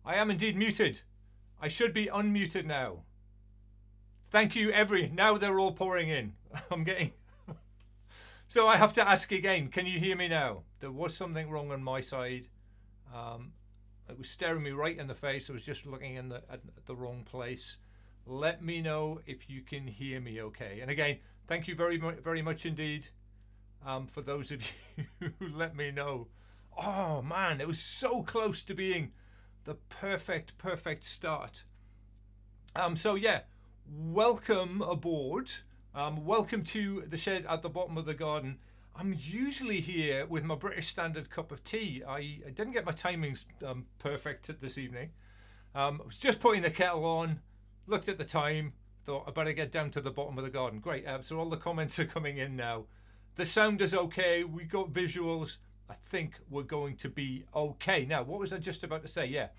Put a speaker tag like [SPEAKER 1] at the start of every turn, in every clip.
[SPEAKER 1] I am indeed muted. I should be unmuted now. Thank you, now they're all pouring in. I'm getting... So I have to ask again, can you hear me now? There was something wrong on my side. It was staring me right in the face. I was just looking at the wrong place. Let me know if you can hear me okay. And again, thank you very much indeed for those of you who let me know. Oh man, it was so close to being the perfect start. So yeah, welcome aboard. Welcome to the shed at the bottom of the garden. I'm usually here with my British Standard cup of tea. I didn't get my timings perfect this evening. I was just putting the kettle on, looked at the time, thought I better get down to the bottom of the garden. Great, so all the comments are coming in now. The sound is okay, we got visuals. I think we're going to be okay. Now, what was I just about to say? Yeah,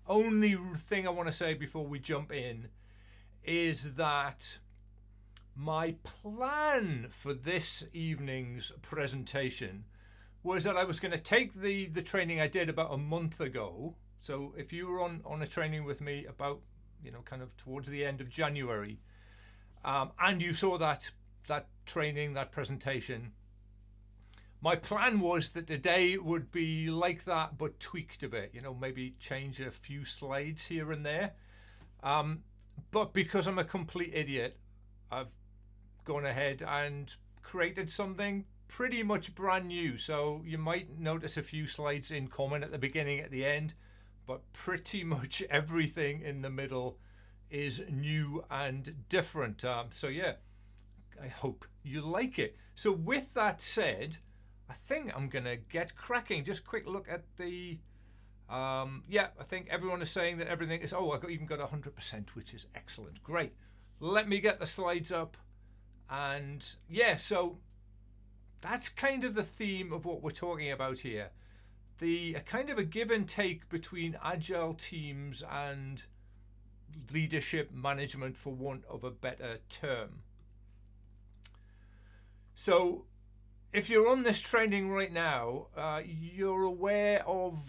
[SPEAKER 1] only thing I want to say before we jump in is that my plan for this evening's presentation was that I was going to take the training I did about a month ago. So if you were on a training with me about, kind of towards the end of January, and you saw that training, that presentation, my plan was that today would be like that, but tweaked a bit, maybe change a few slides here and there. But because I'm a complete idiot, I've gone ahead and created something pretty much brand new. So you might notice a few slides in common at the beginning, at the end, but pretty much everything in the middle is new and different. So yeah, I hope you like it. So with that said, I think I'm gonna get cracking. Just quick look at the yeah, I think everyone is saying that everything is, even got 100%, which is excellent. Great. Let me get the slides up. And yeah, so that's kind of the theme of what we're talking about here. A kind of a give and take between agile teams and leadership management, for want of a better term. So if you're on this training right now, you're aware of,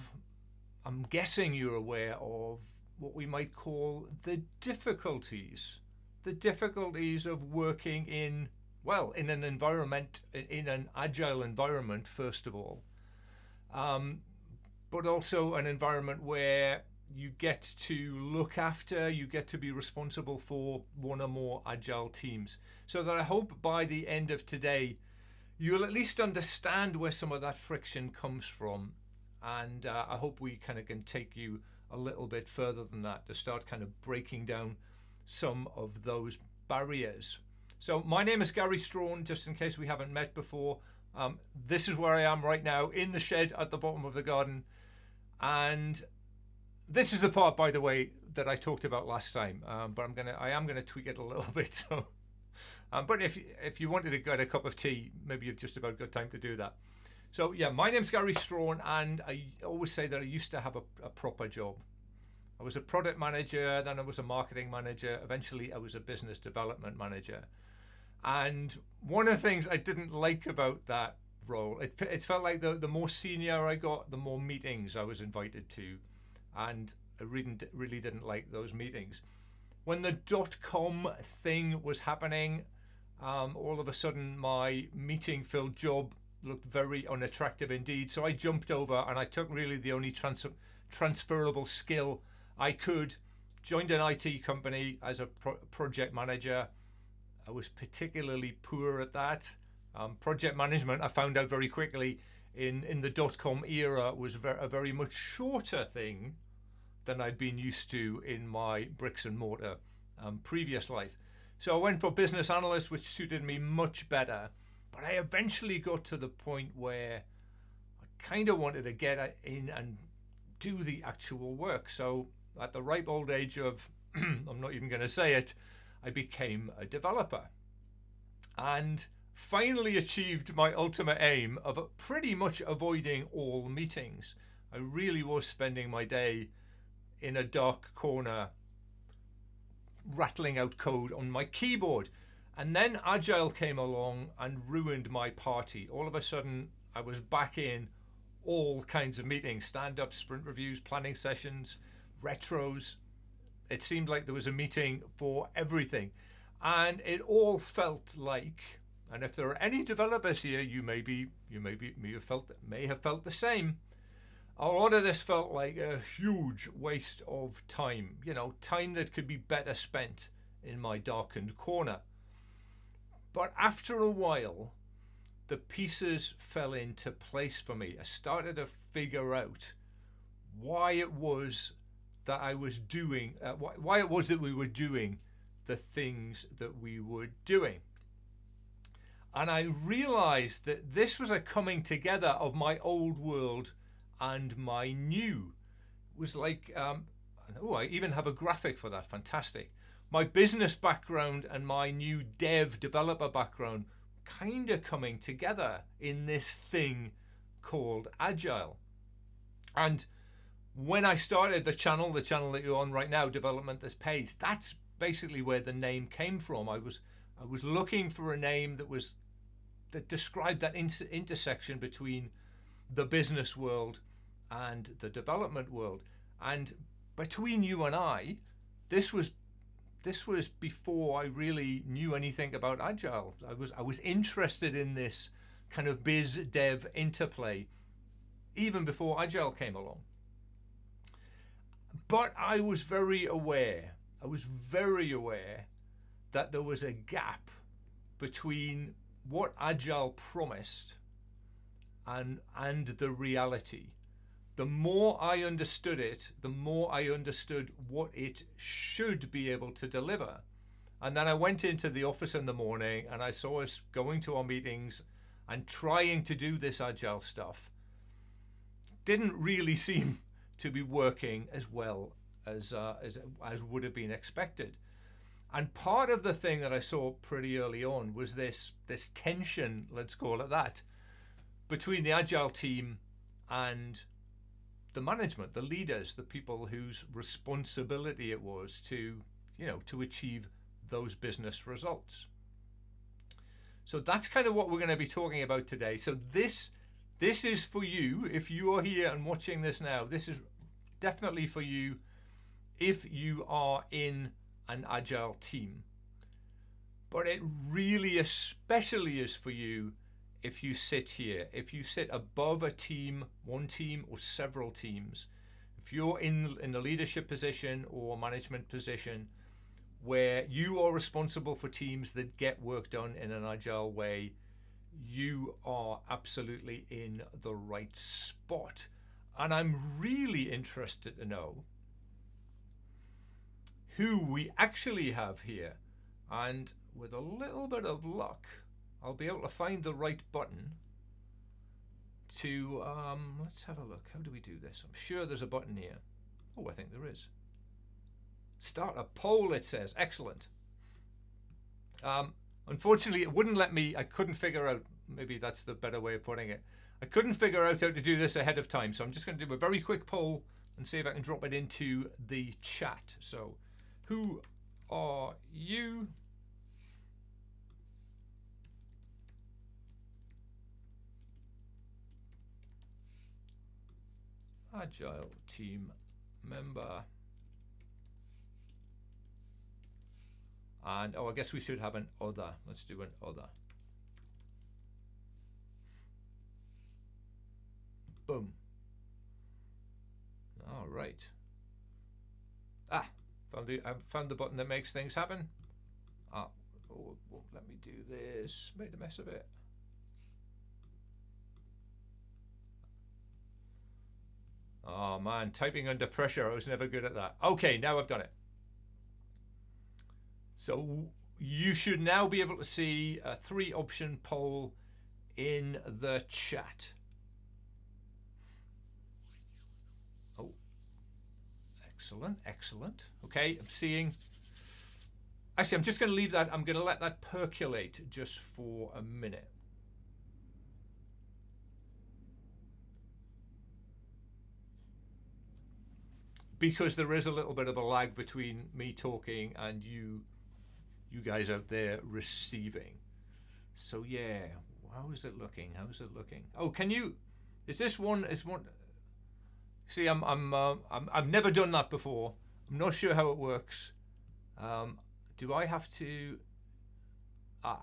[SPEAKER 1] I'm guessing you're aware of what we might call the difficulties of working in an environment, in an agile environment, first of all, but also an environment where you get to look after, you get to be responsible for one or more agile teams. So that I hope by the end of today, you'll at least understand where some of that friction comes from. And I hope we kind of can take you a little bit further than that to start kind of breaking down some of those barriers. So my name is Gary Strawn, just in case we haven't met before. This is where I am right now, in the shed at the bottom of the garden. And this is the part, by the way, that I talked about last time. But I am gonna tweak it a little bit. So, but if you wanted to get a cup of tea, maybe you've just about got time to do that. So yeah, my name's Gary Strawn, and I always say that I used to have a proper job. I was a product manager, then I was a marketing manager, eventually I was a business development manager. And one of the things I didn't like about that role, it felt like the more senior I got, the more meetings I was invited to. And I really didn't like those meetings. When the .com thing was happening, all of a sudden my meeting-filled job looked very unattractive indeed. So I jumped over and I took really the only transferable skill I could, joined an IT company as a project manager. I was particularly poor at that. Project management, I found out very quickly in the .com era, was a very much shorter thing than I'd been used to in my bricks and mortar previous life. So I went for business analyst, which suited me much better. But I eventually got to the point where I kind of wanted to get in and do the actual work. So at the ripe old age of, I'm not even going to say it, I became a developer and finally achieved my ultimate aim of pretty much avoiding all meetings. I really was spending my day in a dark corner rattling out code on my keyboard. And then Agile came along and ruined my party. All of a sudden, I was back in all kinds of meetings, stand-ups, sprint reviews, planning sessions, retros. It seemed like there was a meeting for everything, and it all felt like. And if there are any developers here, you may have felt the same. A lot of this felt like a huge waste of time. You know, time that could be better spent in my darkened corner. But after a while, the pieces fell into place for me. I started to figure out why it was that I was doing, why it was that we were doing the things that we were doing. And I realized that this was a coming together of my old world and my new. It was like, I even have a graphic for that, fantastic. My business background and my new developer background kind of coming together in this thing called Agile. And when I started the channel that you're on right now, Development That Pays, that's basically where the name came from. I was looking for a name that described that intersection between the business world and the development world. And between you and I, this was before I really knew anything about Agile. I was interested in this kind of biz dev interplay even before Agile came along. But I was very aware that there was a gap between what Agile promised and the reality. The more I understood it, the more I understood what it should be able to deliver. And then I went into the office in the morning and I saw us going to our meetings and trying to do this Agile stuff. Didn't really seem to be working as well as would have been expected. And part of the thing that I saw pretty early on was this tension, let's call it that, between the Agile team and the management, the leaders, the people whose responsibility it was to achieve those business results. So that's kind of what we're going to be talking about today. So this is for you. If you are here and watching this now, this is definitely for you if you are in an Agile team. But it really especially is for you if you sit here, if you sit above a team, one team or several teams. If you're in a leadership position or management position where you are responsible for teams that get work done in an Agile way, you are absolutely in the right spot. And I'm really interested to know who we actually have here. And with a little bit of luck, I'll be able to find the right button to, let's have a look. How do we do this? I'm sure there's a button here. Oh, I think there is. Start a poll, it says. Excellent. Unfortunately, it wouldn't let me. I couldn't figure out, maybe that's the better way of putting it. I couldn't figure out how to do this ahead of time. So I'm just going to do a very quick poll and see if I can drop it into the chat. So who are you? Agile team member. And I guess we should have an other. Let's do an other. Boom. All right. I found the button that makes things happen. Let me do this. Made a mess of it. Oh man, typing under pressure. I was never good at that. Okay, now I've done it. So you should now be able to see a 3-option poll in the chat. Oh, excellent, excellent. Okay, I'm seeing. Actually, I'm just going to leave that. I'm going to let that percolate just for a minute. Because there is a little bit of a lag between me talking and you guys out there receiving. So yeah, how is it looking? How is it looking? Oh, can you? Is this one? See, I've never done that before. I'm not sure how it works. Do I have to? I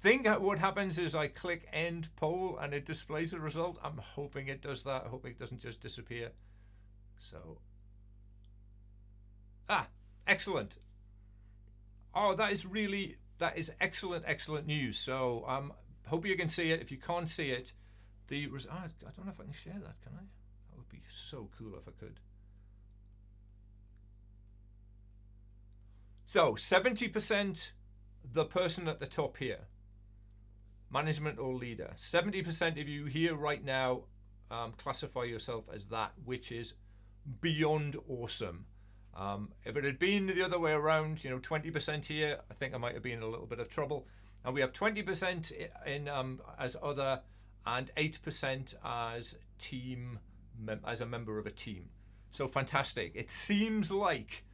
[SPEAKER 1] think what happens is I click end poll and it displays the result. I'm hoping it does that. I hope it doesn't just disappear. So, excellent. Oh, that is excellent news. So, hope you can see it. If you can't see it, I don't know if I can share that, can I? That would be so cool if I could. So 70% the person at the top here, management or leader. 70% of you here right now classify yourself as that, which is beyond awesome. If it had been the other way around, 20% here, I think I might have been in a little bit of trouble. And we have 20% in as other, and 8% as as a member of a team. So fantastic. It seems like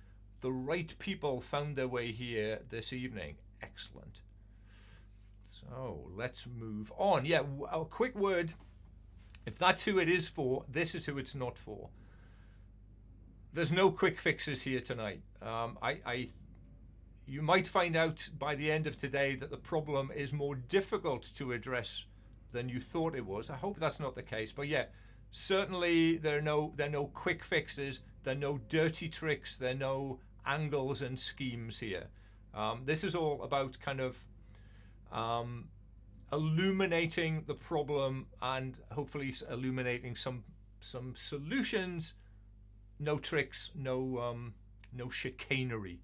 [SPEAKER 1] the right people found their way here this evening. Excellent. So let's move on. Yeah, a quick word. If that's who it is for, this is who it's not for. There's no quick fixes here tonight. You might find out by the end of today that the problem is more difficult to address than you thought it was. I hope that's not the case. But yeah, certainly there are no quick fixes. There are no dirty tricks. There are no angles and schemes here. This is all about kind of illuminating the problem and hopefully illuminating some solutions. No tricks, no chicanery.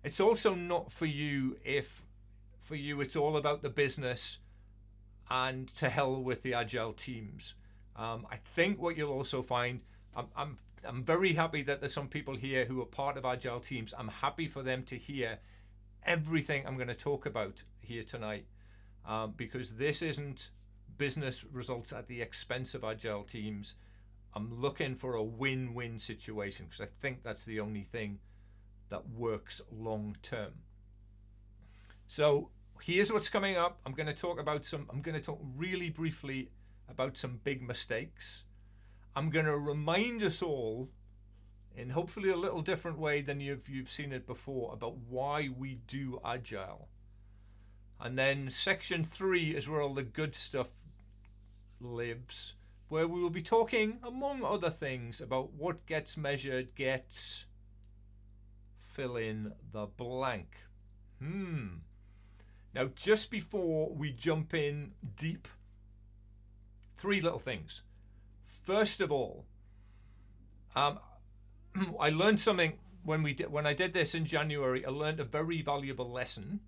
[SPEAKER 1] It's also not for you if for you it's all about the business and to hell with the Agile teams. I think what you'll also find, I'm very happy that there's some people here who are part of Agile teams. I'm happy for them to hear everything I'm going to talk about here tonight, because this isn't business results at the expense of Agile teams. I'm looking for a win-win situation because I think that's the only thing that works long term. So here's what's coming up. I'm going to talk really briefly about some big mistakes. I'm going to remind us all, in hopefully a little different way than you've seen it before, about why we do Agile. And then section 3 is where all the good stuff lives, where we will be talking, among other things, about what gets measured gets fill in the blank. Now, just before we jump in deep, 3 little things. First of all, I learned something when I did this in January. I learned a very valuable lesson,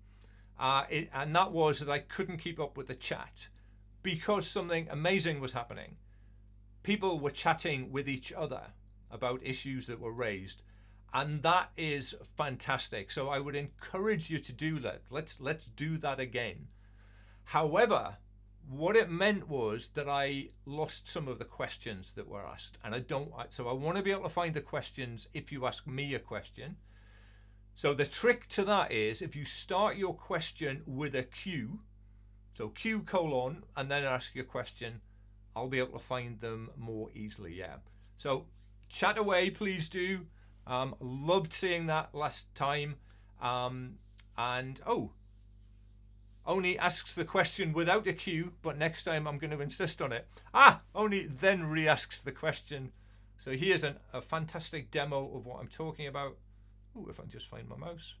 [SPEAKER 1] and that was that I couldn't keep up with the chat because something amazing was happening. People were chatting with each other about issues that were raised, and that is fantastic. So I would encourage you to do that. Let's do that again. However, what it meant was that I lost some of the questions that were asked, and so I want to be able to find the questions if you ask me a question. So the trick to that is if you start your question with a Q, so Q : and then ask your question, I'll be able to find them more easily. Yeah. So chat away, please do. Loved seeing that last time. Only asks the question without a Q, but next time I'm going to insist on it. Only then re-asks the question. So here's a fantastic demo of what I'm talking about. If I just find my mouse.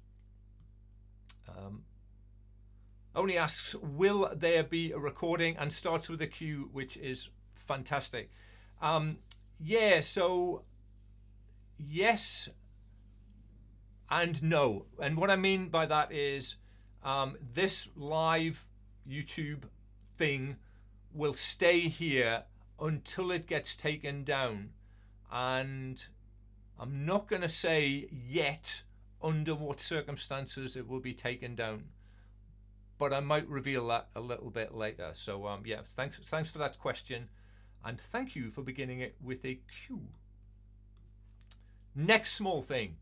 [SPEAKER 1] Only asks, will there be a recording, and starts with a Q, which is fantastic. So yes and no. And what I mean by that is this live YouTube thing will stay here until it gets taken down. And I'm not going to say yet under what circumstances it will be taken down, but I might reveal that a little bit later. So yeah, thanks for that question, and thank you for beginning it with a Q. Next small thing,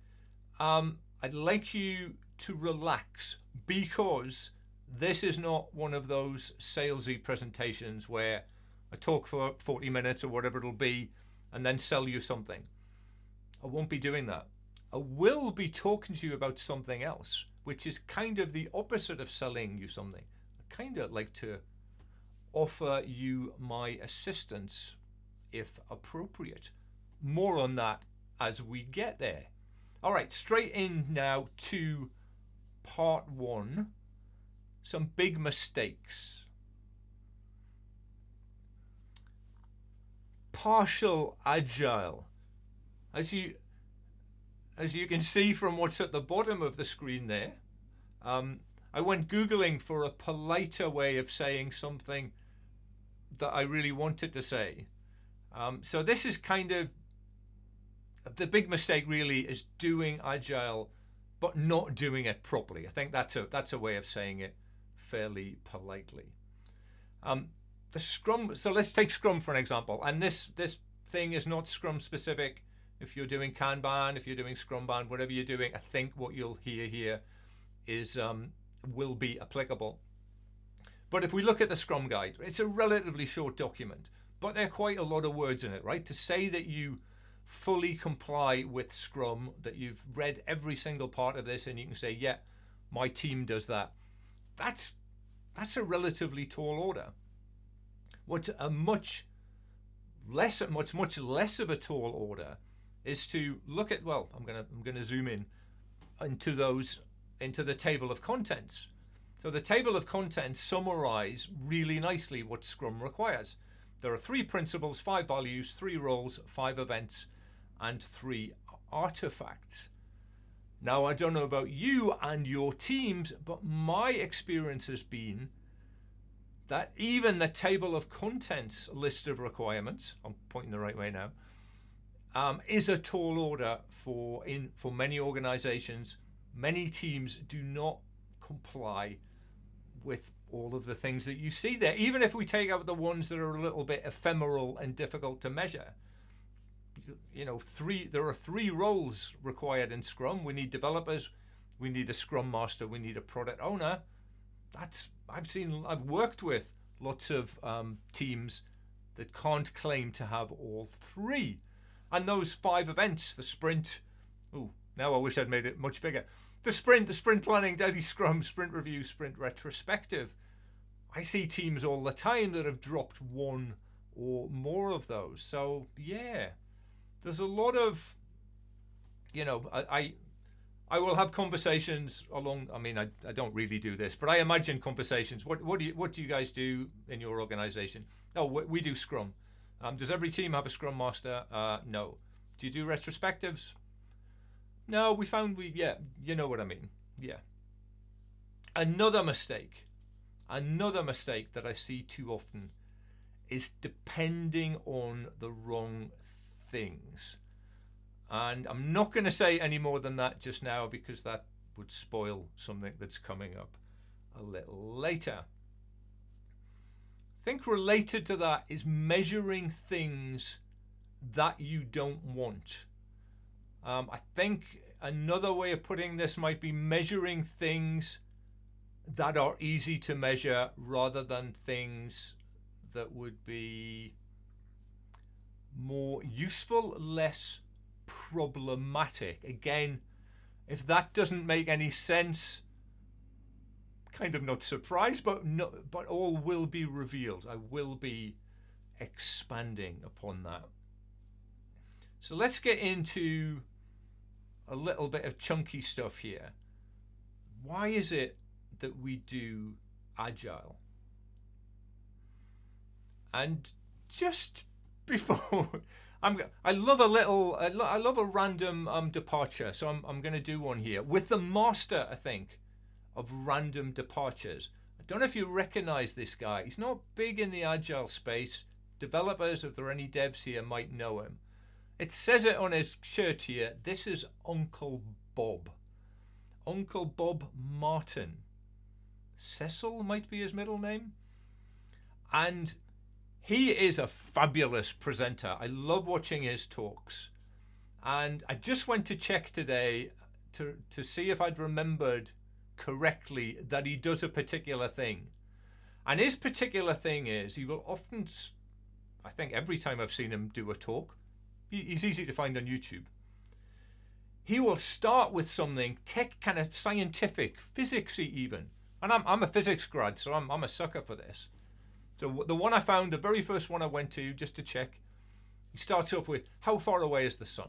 [SPEAKER 1] I'd like you to relax, because this is not one of those salesy presentations where a talk for 40 minutes or whatever it'll be, and then sell you something. I won't be doing that. I will be talking to you about something else, which is kind of the opposite of selling you something. I kind of like to offer you my assistance if appropriate. More on that as we get there. All right, straight in now to part one. Some big mistakes. Partial agile. As you can see from what's at the bottom of the screen there, I went Googling for a politer way of saying something that I really wanted to say. So this is kind of the big mistake, really, is doing agile but not doing it properly. I think that's a way of saying it fairly politely. The Scrum. So let's take Scrum for an example. And this thing is not Scrum specific. If you're doing Kanban, if you're doing Scrumban, whatever you're doing, I think what you'll hear here is will be applicable. But if we look at the Scrum Guide, it's a relatively short document, but there are quite a lot of words in it, right? To say that you fully comply with Scrum, that you've read every single part of this and you can say, yeah, my team does that. That's a relatively tall order. What's a much less of a tall order is to look at, well, I'm gonna zoom in into the table of contents. So the table of contents summarize really nicely what Scrum requires. There are 3 principles, 5 values, 3 roles, 5 events, and 3 artifacts. Now, I don't know about you and your teams, but my experience has been that even the table of contents list of requirements, I'm pointing the right way now, is a tall order for many organizations. Many teams do not comply with all of the things that you see there, even if we take out the ones that are a little bit ephemeral and difficult to measure. You know, there are 3 roles required in Scrum. We need developers, we need a Scrum Master, we need a product owner. I've worked with lots of teams that can't claim to have all 3. And those 5 events, the sprint, now I wish I'd made it much bigger. The sprint planning, daily Scrum, sprint review, sprint retrospective. I see teams all the time that have dropped 1 or more of those. So yeah, there's a lot of, I will have conversations along. I mean, I don't really do this, but I imagine conversations. What do you guys do in your organization? Oh, we do Scrum. Does every team have a Scrum Master? No. Do you do retrospectives? No, we found you know what I mean. Yeah. Another mistake that I see too often is depending on the wrong things. And I'm not going to say any more than that just now because that would spoil something that's coming up a little later. I think related to that is measuring things that you don't want. I think another way of putting this might be measuring things that are easy to measure rather than things that would be more useful, less problematic. Again, if that doesn't make any sense, kind of not surprised, but all will be revealed. I will be expanding upon that. So let's get into a little bit of chunky stuff here. Why is it that we do Agile? And just before I love a random departure, so I'm going to do one here with the master, I think, of random departures. I don't know if you recognize this guy. He's not big in the Agile space. Developers, if there are any devs here, might know him. It says it on his shirt here. This is Uncle Bob. Uncle Bob Martin. Cecil might be his middle name. And he is a fabulous presenter. I love watching his talks. And I just went to check today to see if I'd remembered correctly that he does a particular thing. And his particular thing is he will often I think every time I've seen him do a talk. He's easy to find on YouTube. He will start with something kind of scientific, physicsy even. And I'm a physics grad, so I'm a sucker for this. So the one I found, the very first one I went to just to check, he starts off with, how far away is the sun?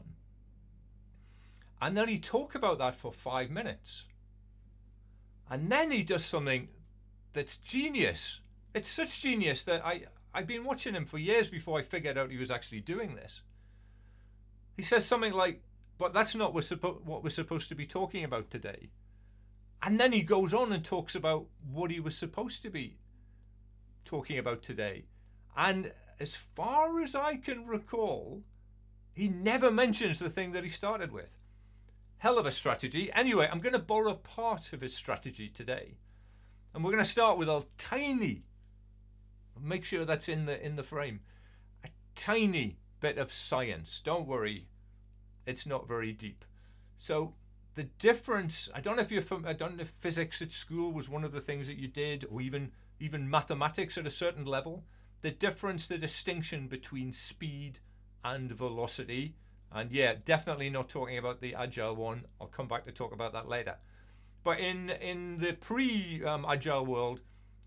[SPEAKER 1] And then he talks about that for 5 minutes. And then he does something that's genius. It's such genius that I've been watching him for years before I figured out he was actually doing this. He says something like, but that's not what we're supposed to be talking about today. And then he goes on and talks about what he was supposed to be talking about today. And as far as I can recall, he never mentions the thing that he started with. Hell of a strategy. Anyway, I'm going to borrow part of his strategy today. And we're going to start with a tiny, make sure that's in the frame, a tiny bit of science. Don't worry, it's not very deep. So the difference, I don't know if physics at school was one of the things that you did, or even mathematics at a certain level. The difference, the distinction between speed and velocity. And yeah, definitely not talking about the Agile one. I'll come back to talk about that later. But in the pre-Agile world,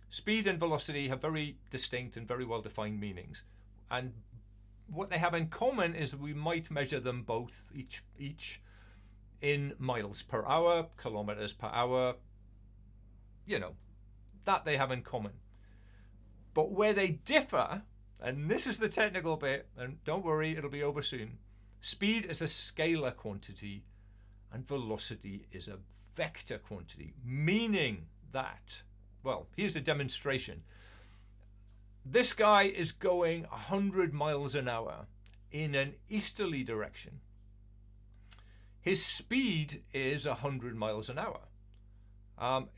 [SPEAKER 1] speed and velocity have very distinct and very well-defined meanings. And what they have in common is we might measure them both, each in miles per hour, kilometers per hour, that they have in common. But where they differ, and this is the technical bit, and don't worry, it'll be over soon, speed is a scalar quantity and velocity is a vector quantity, meaning that, well, here's a demonstration. This guy is going 100 miles an hour in an easterly direction. His speed is 100 miles an hour.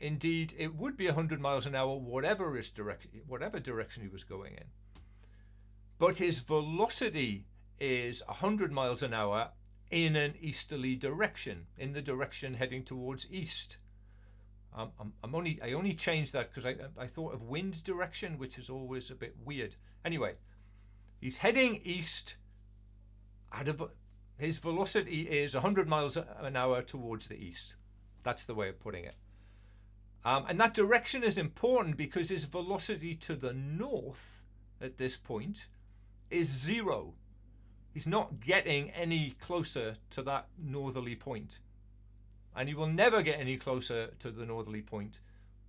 [SPEAKER 1] Indeed, it would be 100 miles an hour, whatever direction he was going in. But his velocity is 100 miles an hour in an easterly direction, in the direction heading towards east. I only changed that because I thought of wind direction, which is always a bit weird. Anyway, he's heading east. His velocity is 100 miles an hour towards the east. That's the way of putting it. And that direction is important because his velocity to the north at this point is 0. He's not getting any closer to that northerly point. And he will never get any closer to the northerly point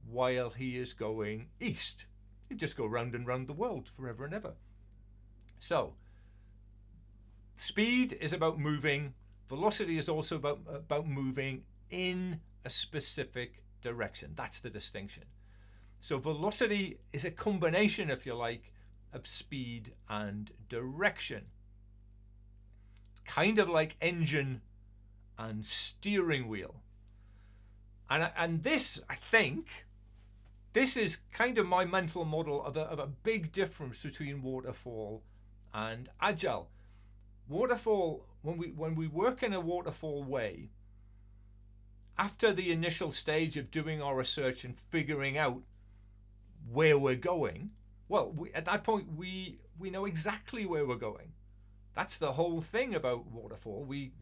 [SPEAKER 1] while he is going east. He'd just go round and round the world forever and ever. So, speed is about moving. Velocity is also about moving in a specific direction. That's the distinction. So velocity is a combination, if you like, of speed and direction. It's kind of like engine and steering wheel. And this, I think, this is kind of my mental model of a big difference between waterfall and agile. Waterfall, when we work in a waterfall way, after the initial stage of doing our research and figuring out where we're going, well, at that point we know exactly where we're going. That's the whole thing about waterfall. We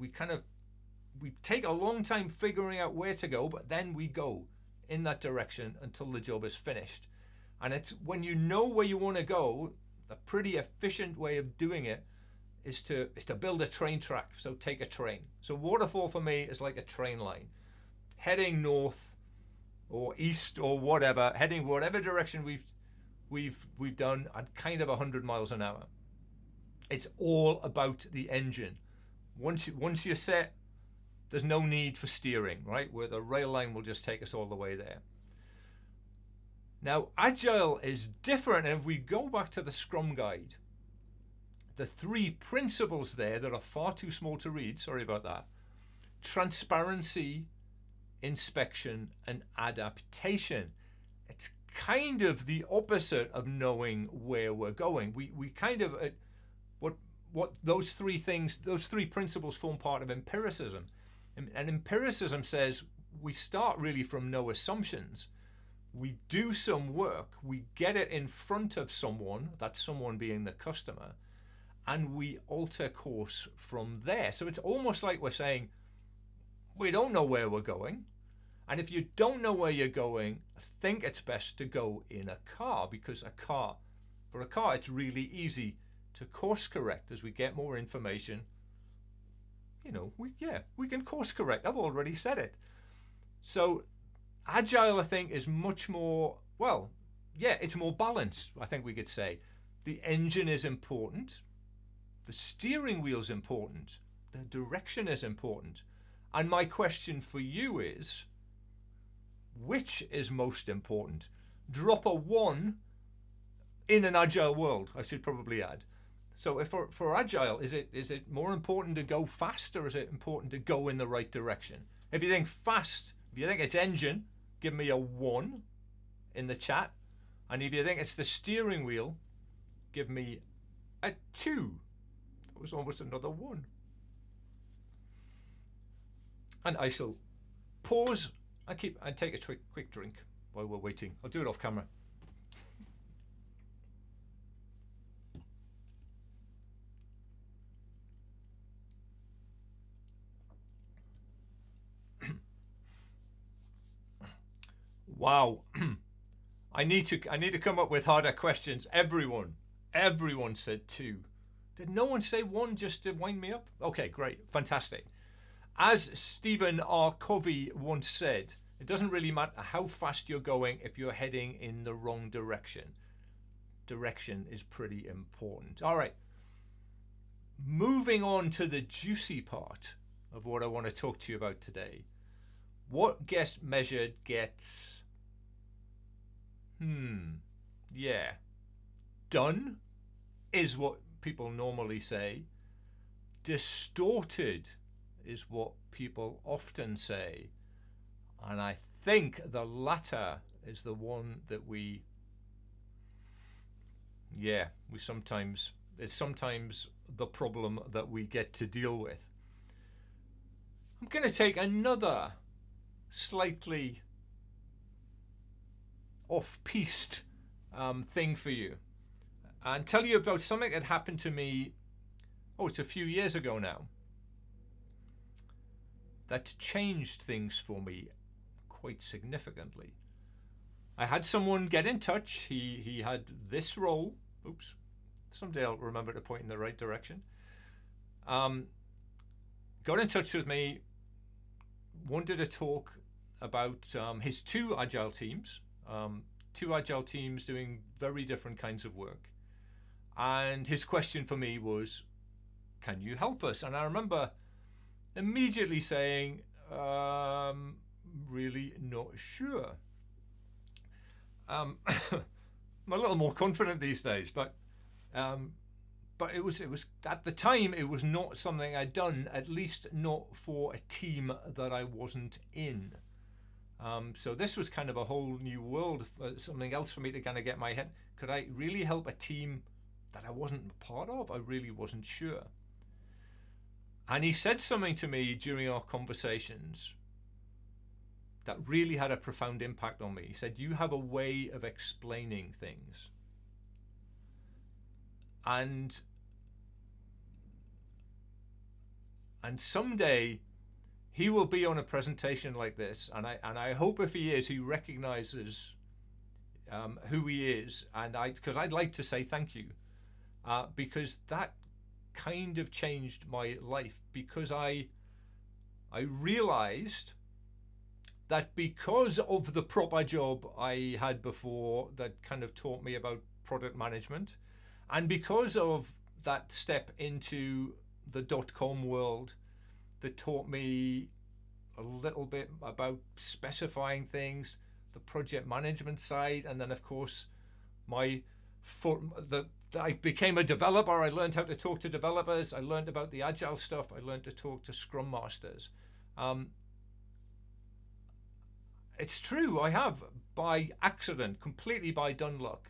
[SPEAKER 1] take a long time figuring out where to go, but then we go in that direction until the job is finished. And it's when you know where you want to go, a pretty efficient way of doing it is to build a train track. So take a train. So waterfall for me is like a train line, heading north or east or whatever, heading whatever direction we've done at kind of 100 miles an hour. It's all about the engine. Once you're set, there's no need for steering, right? Where the rail line will just take us all the way there. Now, Agile is different, and if we go back to the Scrum Guide, the 3 principles there that are far too small to read, sorry about that: transparency, inspection, and adaptation. It's kind of the opposite of knowing where we're going. We kind of, what those 3 things, those 3 principles form part of empiricism. And empiricism says we start really from no assumptions. we do some work, we get it in front of someone, that someone being the customer, and we alter course from there. So it's almost like we're saying, we don't know where we're going. And if you don't know where you're going, I think it's best to go in a car, because for a car, it's really easy to course correct as we get more information. You know, we can course correct. I've already said it. So Agile, I think, is much more, well, yeah, it's more balanced, I think we could say. The engine is important. The steering wheel is important. The direction is important. And my question for you is, which is most important? Drop a 1 in an Agile world, I should probably add. So if for Agile, is it more important to go fast, or is it important to go in the right direction? If you think fast, if you think it's engine, give me a 1 in the chat. And if you think it's the steering wheel, give me a 2. That was almost another 1. And I shall pause and take a quick drink while we're waiting. I'll do it off camera. Wow. I need to come up with harder questions. Everyone said 2. Did no one say 1 just to wind me up? Okay, great, fantastic. As Stephen R. Covey once said, it doesn't really matter how fast you're going if you're heading in the wrong direction. Direction is pretty important. All right. Moving on to the juicy part of what I want to talk to you about today. What gets measured gets... yeah. Done is what people normally say. Distorted is what people often say. And I think the latter is the one that we sometimes, it's sometimes the problem that we get to deal with. I'm going to take another slightly off-piste thing for you and tell you about something that happened to me, it's a few years ago now, that changed things for me quite significantly. I had someone get in touch. He had this role. Oops. Someday I'll remember to point in the right direction. Got in touch with me, wanted to talk about his 2 Agile teams. 2 Agile teams doing very different kinds of work. And his question for me was, can you help us? And I remember immediately saying, really not sure. I'm a little more confident these days, but it was at the time it was not something I'd done, at least not for a team that I wasn't in. So this was kind of a whole new world, something else for me to kind of get my head. Could I really help a team that I wasn't part of? I really wasn't sure. And he said something to me during our conversations that really had a profound impact on me. He said, you have a way of explaining things. And someday he will be on a presentation like this, and I hope if he is, he recognizes who he is, and because I'd like to say thank you, because that kind of changed my life, because I realized that because of the proper job I had before that kind of taught me about product management, and because of that step into the .com world that taught me a little bit about specifying things, the project management side, and then of course I became a developer. I learned how to talk to developers. I learned about the Agile stuff. I learned to talk to Scrum Masters. It's true, I have, by accident, completely by dumb luck,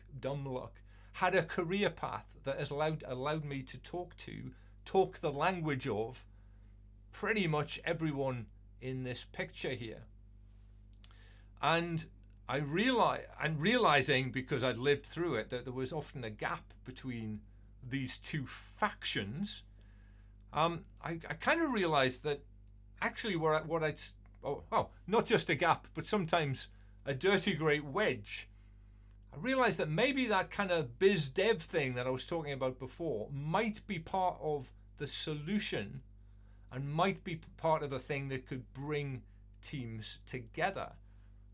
[SPEAKER 1] had a career path that has allowed me to talk the language of pretty much everyone in this picture here. And I'm realizing, because I'd lived through it, that there was often a gap between these two factions. I kind of realized that actually not just a gap, but sometimes a dirty great wedge. I realized that maybe that kind of biz dev thing that I was talking about before might be part of the solution and might be part of a thing that could bring teams together.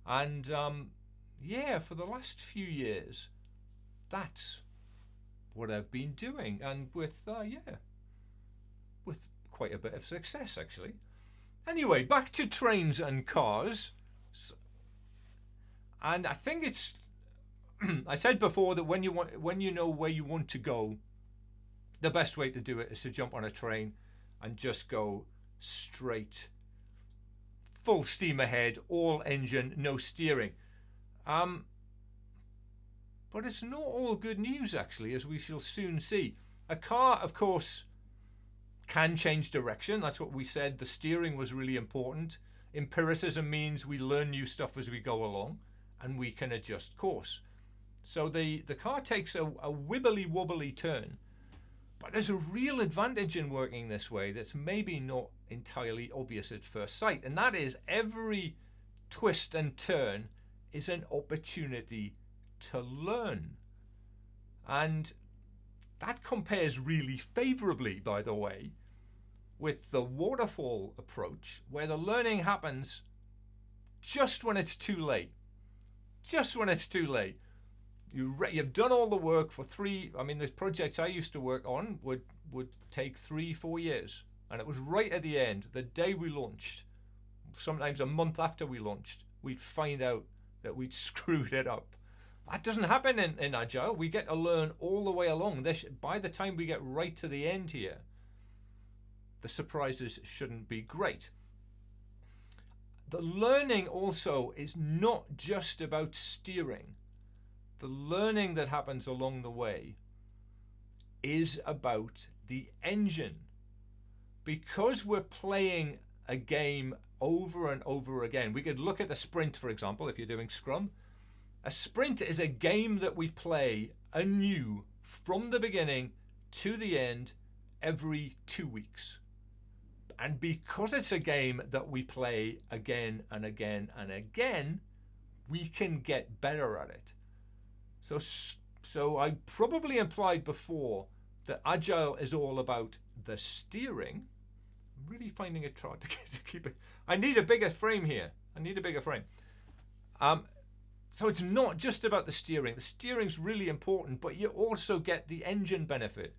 [SPEAKER 1] And for the last few years, that's what I've been doing, and with quite a bit of success actually. Anyway, back to trains and cars. And I think it's I said before that when you know where you want to go, the best way to do it is to jump on a train and just go straight, full steam ahead, all engine, no steering. But it's not all good news actually, as we shall soon see. A car, of course, can change direction. That's what we said. The steering was really important. Empiricism means we learn new stuff as we go along, and we can adjust course. So the car takes a wibbly wobbly turn, but there's a real advantage in working this way that's maybe not entirely obvious at first sight, and that is every twist and turn is an opportunity to learn. And that compares really favorably, by the way, with the waterfall approach, where the learning happens just when it's too late. Just when it's too late. You've done all the work for the projects I used to work on would take 3-4 years. And it was right at the end, the day we launched, sometimes a month after we launched, we'd find out that we'd screwed it up. That doesn't happen in Agile. We get to learn all the way along. By the time we get right to the end here, the surprises shouldn't be great. The learning also is not just about steering. The learning that happens along the way is about the engine. Because we're playing a game over and over again. We could look at the sprint, for example, if you're doing Scrum. A sprint is a game that we play anew from the beginning to the end every 2 weeks. And because it's a game that we play again and again and again, we can get better at it. So I probably implied before that Agile is all about the steering. I'm really finding it hard to keep it. I need a bigger frame here. So it's not just about the steering. The steering's really important, but you also get the engine benefit.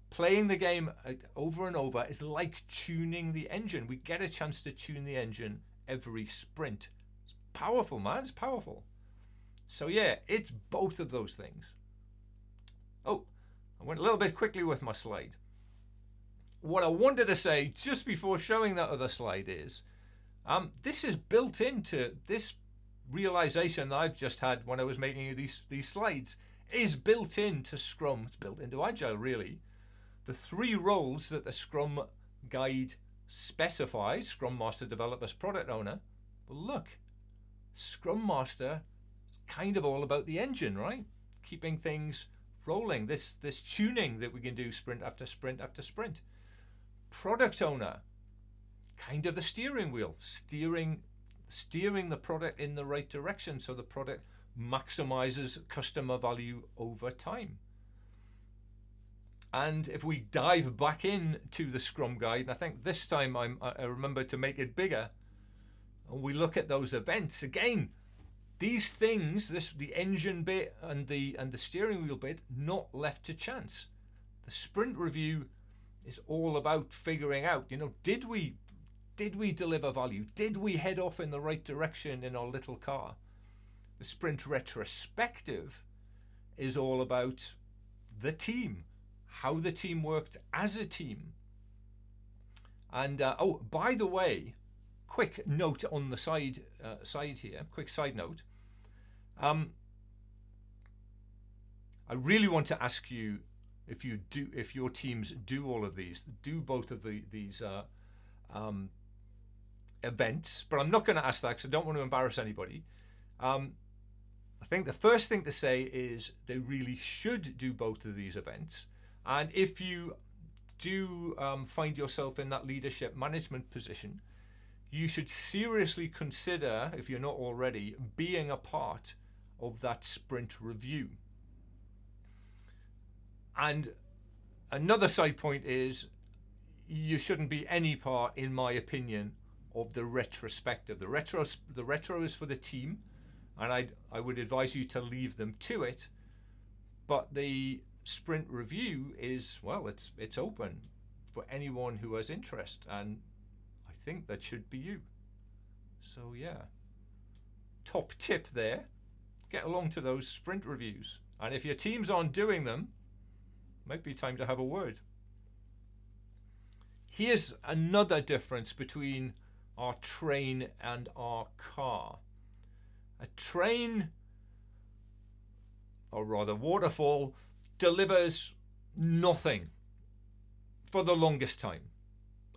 [SPEAKER 1] Playing the game over and over is like tuning the engine. We get a chance to tune the engine every sprint. It's powerful, man. It's powerful. So yeah, it's both of those things. Oh, I went a little bit quickly with my slide. What I wanted to say just before showing that other slide is, this is built into this realization that I've just had when I was making these slides, is built into Scrum. It's built into Agile, really. The 3 roles that the Scrum guide specifies, Scrum Master, Developers, Product Owner. Well, look, Scrum Master is kind of all about the engine, right? Keeping things rolling, this tuning that we can do sprint after sprint after sprint. Product Owner, kind of the steering wheel, steering the product in the right direction so the product maximizes customer value over time. And if we dive back into the Scrum Guide, and I think this time I remember to make it bigger, and we look at those events again, these things, the engine bit and the steering wheel bit, not left to chance. The sprint review is all about figuring out, did we deliver value? Did we head off in the right direction in our little car? The sprint retrospective is all about the team, how the team worked as a team. And by the way, quick note on the side here, quick side note. I really want to ask you if your teams do all of these, do both of these events, but I'm not going to ask that because I don't want to embarrass anybody. I think the first thing to say is they really should do both of these events. And if you do find yourself in that leadership management position, you should seriously consider, if you're not already, being a part of that sprint review. And another side point is you shouldn't be any part, in my opinion, of the retrospective. The retro is for the team, and I would advise you to leave them to it. But the sprint review is, well, it's open for anyone who has interest, and I think that should be you. So yeah, top tip there, get along to those sprint reviews, and if your teams aren't doing them, might be time to have a word. Here's another difference between our train and our car. A train, or rather waterfall, delivers nothing for the longest time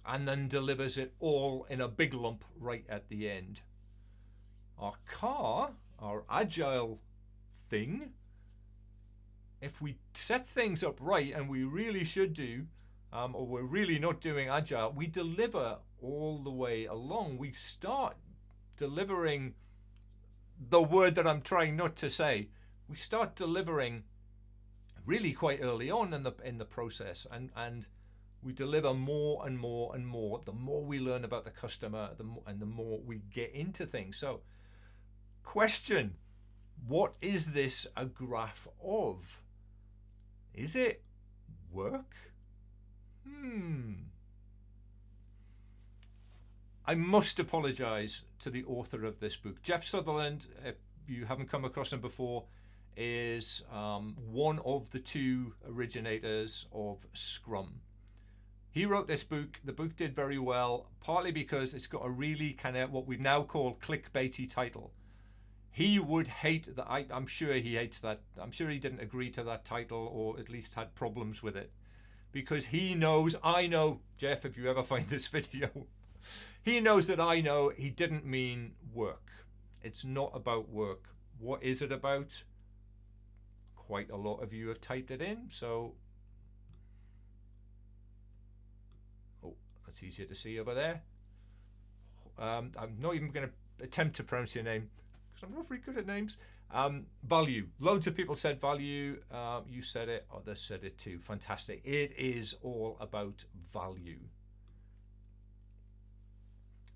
[SPEAKER 1] and then delivers it all in a big lump right at the end. Our car, our agile thing, if we set things up right, and we really should do, or we're really not doing agile, we deliver all the way along. We start delivering the word that I'm trying not to say. We start delivering really quite early on in the process, and we deliver more and more and more. The more we learn about the customer, the more we get into things. So, question: what is this a graph of? Is it work? I must apologize to the author of this book. Jeff Sutherland, if you haven't come across him before, is one of the two originators of Scrum. He wrote this book. The book did very well, partly because it's got a really kind of what we now call clickbaity title. He would hate that. I'm sure he hates that. I'm sure he didn't agree to that title, or at least had problems with it, because he knows, I know, Jeff, if you ever find this video, he knows that I know he didn't mean work. It's not about work. What is it about? Quite a lot of you have typed it in, so that's easier to see over there. I'm not even going to attempt to pronounce your name because I'm not very good at names. Value. Loads of people said value. You said it. Others said it too. Fantastic. It is all about value.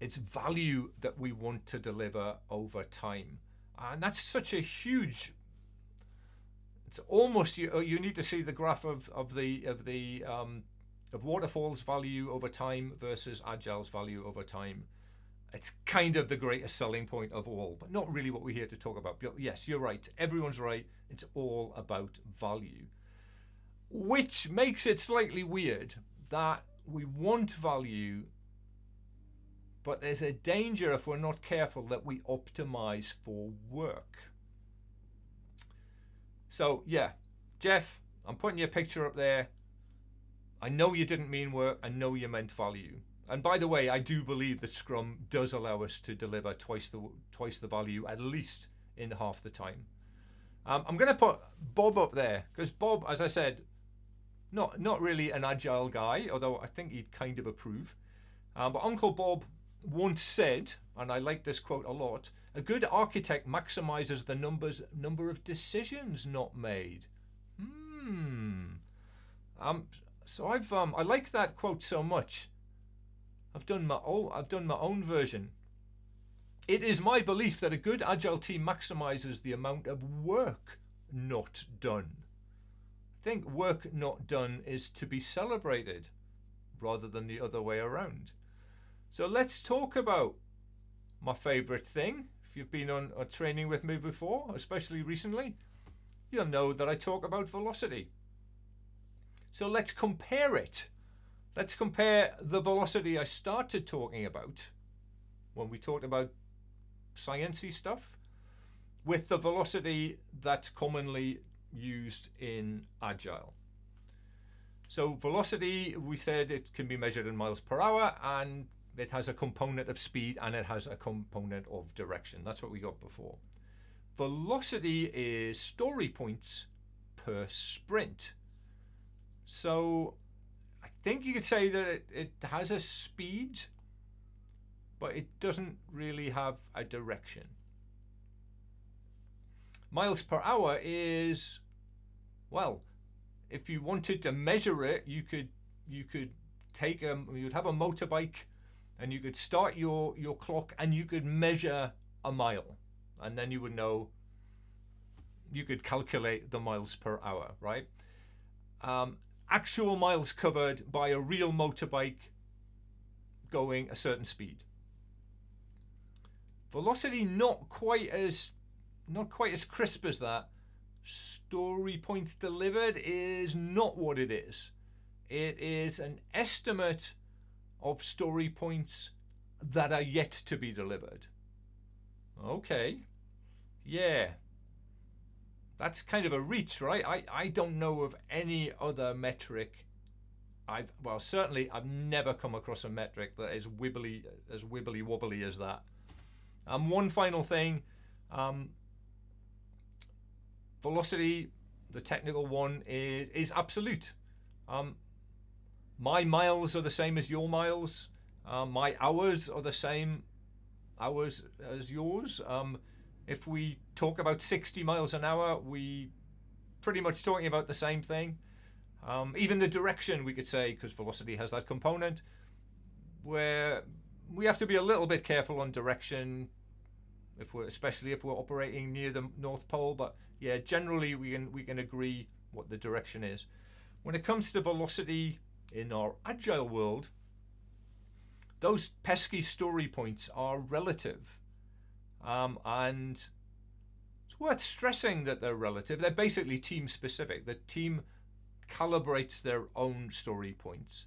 [SPEAKER 1] It's value that we want to deliver over time, and that's such a huge. It's almost you need to see the graph of Waterfall's value over time versus Agile's value over time. It's kind of the greatest selling point of all, but not really what we're here to talk about. But yes, you're right. Everyone's right. It's all about value, which makes it slightly weird that we want value, but there's a danger if we're not careful that we optimize for work. So yeah, Jeff, I'm putting your picture up there. I know you didn't mean work. I know you meant value. And by the way, I do believe that Scrum does allow us to deliver twice the value, at least in half the time. I'm going to put Bob up there because Bob, as I said, not really an agile guy, although I think he'd kind of approve. But Uncle Bob once said, and I like this quote a lot, a good architect maximizes the number of decisions not made. So I like that quote so much. I've done my own version. It is my belief that a good agile team maximizes the amount of work not done. I think work not done is to be celebrated rather than the other way around. So let's talk about my favorite thing. If you've been on a training with me before, especially recently, you'll know that I talk about velocity. So let's compare it. Let's compare the velocity I started talking about when we talked about sciencey stuff with the velocity that's commonly used in Agile. So velocity, we said it can be measured in miles per hour, and it has a component of speed and it has a component of direction. That's what we got before. velocity is story points per sprint. So I think you could say that it has a speed, but it doesn't really have a direction. Miles per hour is, well, if you wanted to measure it, you could take you'd have a motorbike, and you could start your clock, and you could measure a mile, and then you would know, you could calculate the miles per hour, right? Actual miles covered by a real motorbike going a certain speed. Velocity not quite as crisp as that. Story points delivered is not what it is. It is an estimate of story points that are yet to be delivered. Okay, yeah, that's kind of a reach, right? I don't know of any other metric. Certainly I've never come across a metric that is wibbly wobbly as that. One final thing, velocity, the technical one, is absolute. My miles are the same as your miles. My hours are the same hours as yours. If we talk about 60 miles an hour, we pretty much talking about the same thing. Even the direction, we could say, because velocity has that component, where we have to be a little bit careful on direction, especially if we're operating near the North Pole. But yeah, generally we can agree what the direction is. When it comes to velocity in our Agile world, those pesky story points are relative. And it's worth stressing that they're relative. They're basically team specific. The team calibrates their own story points.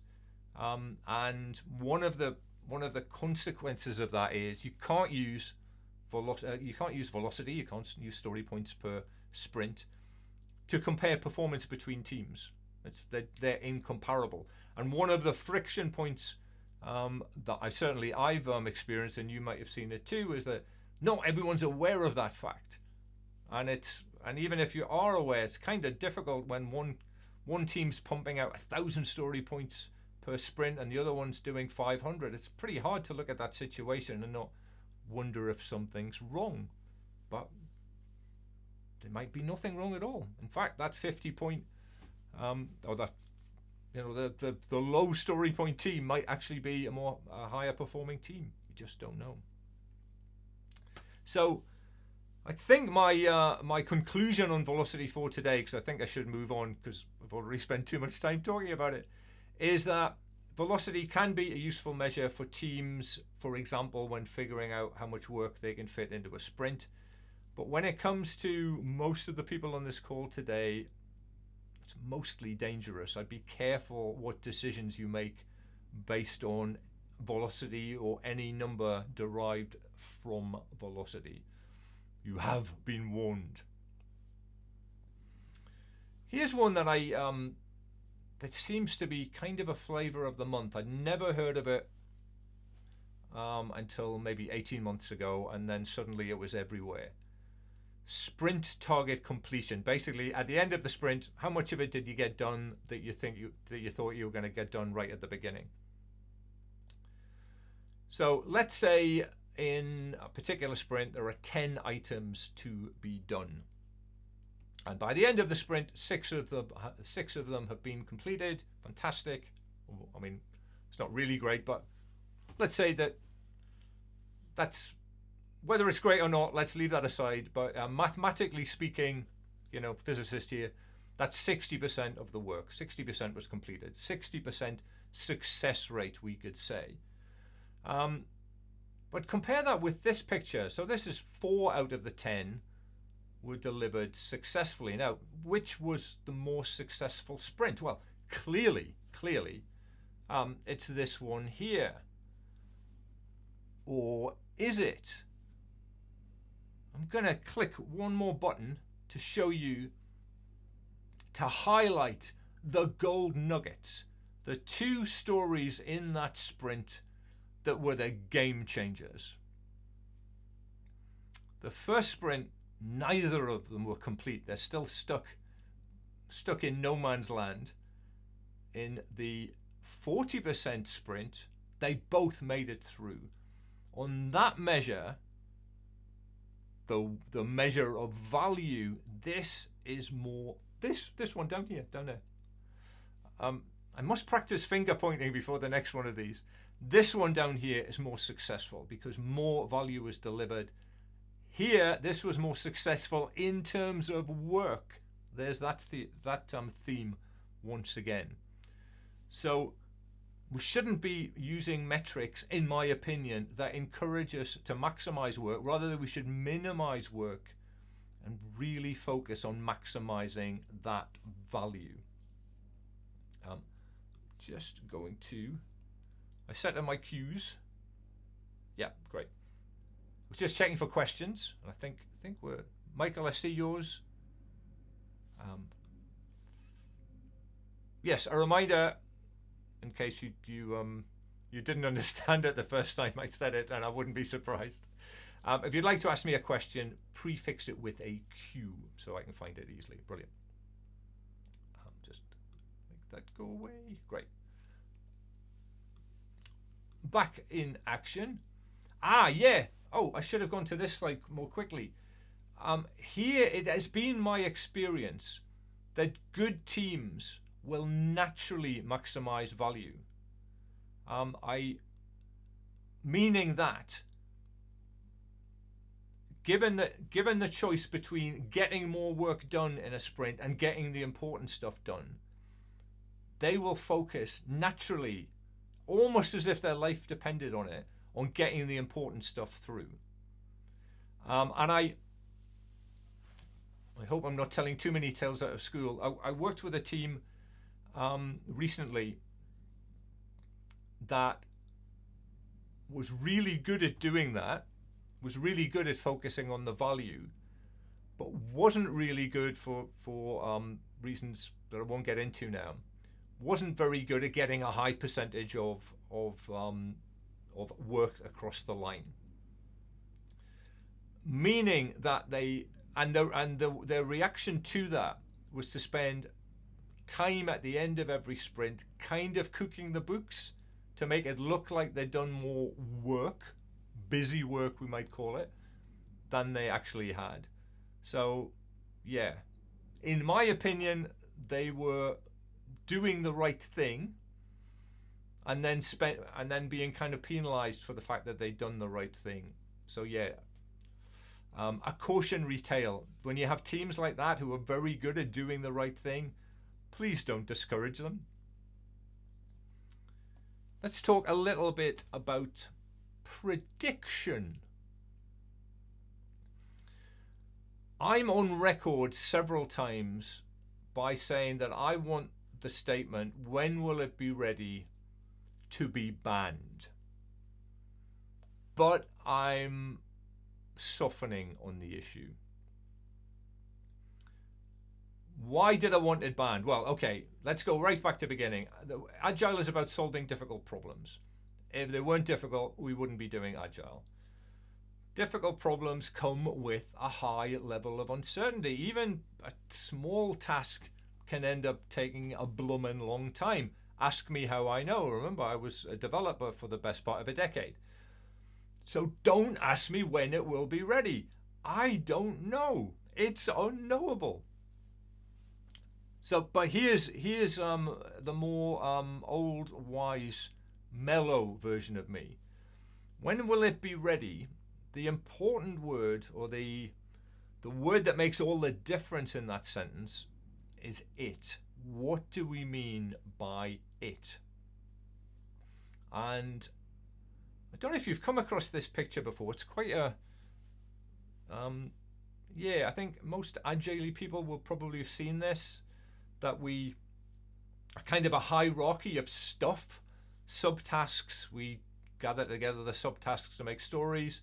[SPEAKER 1] And one of the consequences of that is you can't use velocity, you can't use story points per sprint to compare performance between teams. They're incomparable. And one of the friction points that I've experienced, and you might have seen it too, is that not everyone's aware of that fact. And even if you are aware, it's kind of difficult when one team's pumping out 1,000 story points per sprint and the other one's doing 500. It's pretty hard to look at that situation and not wonder if something's wrong. But there might be nothing wrong at all. In fact, that 50 point or that, the low story point team might actually be a higher performing team. You just don't know. So I think my conclusion on velocity for today, because I think I should move on because I've already spent too much time talking about it, is that velocity can be a useful measure for teams, for example, when figuring out how much work they can fit into a sprint. But when it comes to most of the people on this call today, it's mostly dangerous. I'd be careful what decisions you make based on velocity or any number derived from velocity. You have been warned. Here's one that that seems to be kind of a flavor of the month. I'd never heard of it until maybe 18 months ago, and then suddenly it was everywhere. Sprint target completion. Basically, at the end of the sprint, how much of it did you get done that you thought you were going to get done right at the beginning? So let's say in a particular sprint there are 10 items to be done, and by the end of the sprint, six of them have been completed. Fantastic. I mean, it's not really great, but let's say that's whether it's great or not, let's leave that aside. But mathematically speaking, physicist here, that's 60% of the work. 60% was completed. 60% success rate, we could say. But compare that with this picture. So this is 4 out of the 10 were delivered successfully. Now, which was the more successful sprint? Well, clearly, it's this one here. Or is it? I'm going to click one more button to show you, to highlight the gold nuggets, the 2 stories in that sprint that were the game changers. The first sprint neither of them were complete. They're still stuck in no man's land. In the 40% sprint, they both made it through. On that measure, the measure of value, this is more, this one down there. I must practice finger pointing before the next one of these. This one down here is more successful because more value was delivered. Here, this was more successful in terms of work. There's that theme once again. So we shouldn't be using metrics, in my opinion, that encourage us to maximize work. Rather, we should minimize work and really focus on maximizing that value. Just going to, I set up my cues. Yeah, great. I was just checking for questions. I think we're, Michael, I see yours. Yes, a reminder, in case you didn't understand it the first time I said it, and I wouldn't be surprised. If you'd like to ask me a question, prefix it with a Q so I can find it easily. Brilliant. Just make that go away. Great. Back in action. Yeah. Oh, I should have gone to this slide more quickly. Here, it has been my experience that good teams will naturally maximize value. Meaning that given the choice between getting more work done in a sprint and getting the important stuff done, they will focus naturally, almost as if their life depended on it, on getting the important stuff through. And I hope I'm not telling too many tales out of school. I worked with a team recently that was really good at doing that, was really good at focusing on the value, but wasn't really good for reasons that I won't get into now. Wasn't very good at getting a high percentage of work across the line. Meaning that their reaction to that was to spend time at the end of every sprint kind of cooking the books to make it look like they'd done more work, busy work we might call it, than they actually had. So yeah, in my opinion, they were doing the right thing and then being kind of penalized for the fact that they'd done the right thing. So yeah, a cautionary tale. When you have teams like that who are very good at doing the right thing, please don't discourage them. Let's talk a little bit about prediction. I'm on record several times by saying that I want the statement, when will it be ready, to be banned. But I'm softening on the issue. Why did I want it banned? Well, okay, let's go right back to the beginning. Agile is about solving difficult problems. If they weren't difficult, we wouldn't be doing Agile. Difficult problems come with a high level of uncertainty. Even a small task can end up taking a bloomin' long time. Ask me how I know. Remember, I was a developer for the best part of a decade. So don't ask me when it will be ready. I don't know. It's unknowable. So, but here's the more old, wise, mellow version of me. When will it be ready? The important word, or the word that makes all the difference in that sentence, is it. What do we mean by it? And I don't know if you've come across this picture before. It's quite a yeah, I think most Agile people will probably have seen this, that we are kind of a hierarchy of stuff, subtasks. We gather together the subtasks to make stories.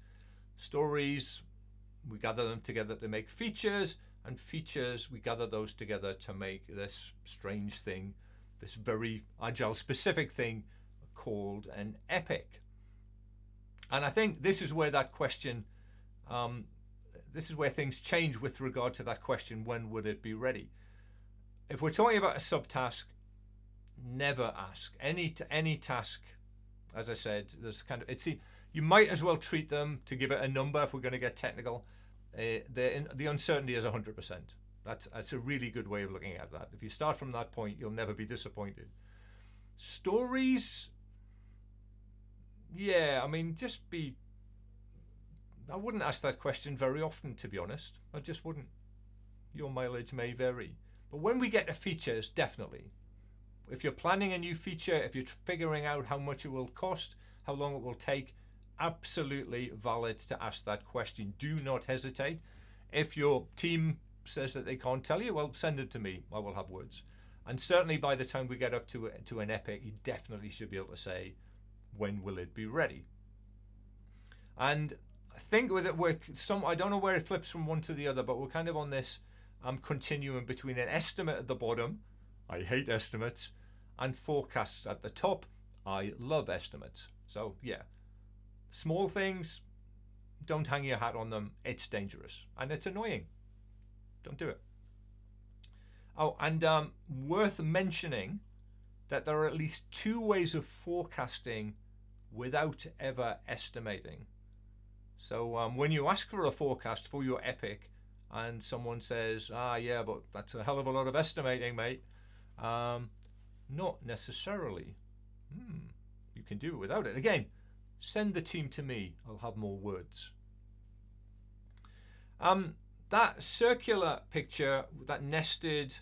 [SPEAKER 1] Stories, we gather them together to make features, and features, we gather those together to make this strange thing, this very Agile specific thing called an epic. And I think this is where that question this is where things change with regard to that question, when would it be ready? If we're talking about a subtask, never ask any task. As I said, there's kind of you might as well treat them, to give it a number if we're going to get technical. The uncertainty is 100%. That's a really good way of looking at that. If you start from that point, you'll never be disappointed. Stories, yeah, I mean, I wouldn't ask that question very often, to be honest. I just wouldn't. Your mileage may vary. But when we get to features, definitely. If you're planning a new feature, if you're figuring out how much it will cost, how long it will take, absolutely valid to ask that question. Do not hesitate. If your team says that they can't tell you, well, send it to me. I will have words. And certainly by the time we get up to an epic, you definitely should be able to say, when will it be ready? And I think with it, I don't know where it flips from one to the other, but we're kind of on this continuum between an estimate at the bottom, I hate estimates, and forecasts at the top. I love estimates. So yeah, small things, don't hang your hat on them. It's dangerous and it's annoying. Don't do it. Oh, and worth mentioning that there are at least 2 ways of forecasting without ever estimating. So when you ask for a forecast for your epic and someone says, yeah, but that's a hell of a lot of estimating, mate. Not necessarily. You can do it without it. Again, send the team to me. I'll have more words. That circular picture, that nested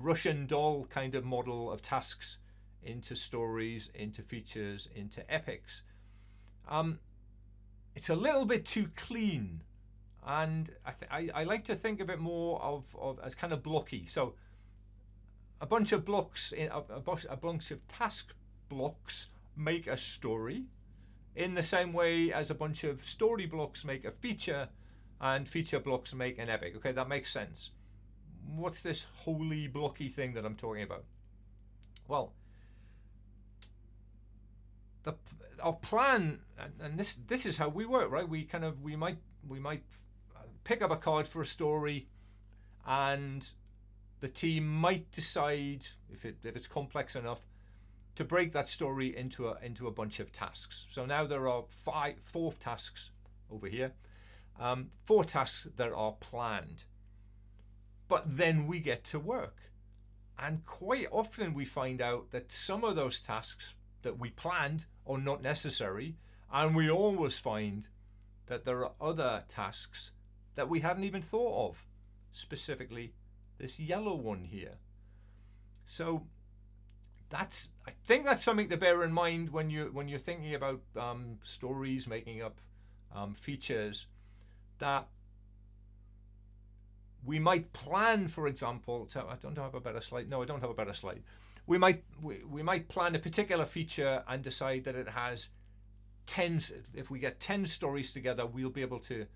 [SPEAKER 1] Russian doll kind of model of tasks into stories, into features, into epics. It's a little bit too clean, and I like to think of it more of as kind of blocky. So a bunch of blocks, a bunch of task blocks make a story, in the same way as a bunch of story blocks make a feature, and feature blocks make an epic. Okay, that makes sense. What's this holy blocky thing that I'm talking about? Well, our plan, and this is how we work, right? We might pick up a card for a story, and the team might decide, if it's complex enough, to break that story into a bunch of tasks. So now there are 4 tasks over here, 4 tasks that are planned. But then we get to work, and quite often we find out that some of those tasks that we planned are not necessary, and we always find that there are other tasks that we hadn't even thought of, specifically this yellow one here. So I think that's something to bear in mind when you're thinking about stories, making up features, that we might plan, for example, I don't have a better slide. No, I don't have a better slide. We might plan a particular feature and decide that it has 10. If we get 10 stories together, we'll be able to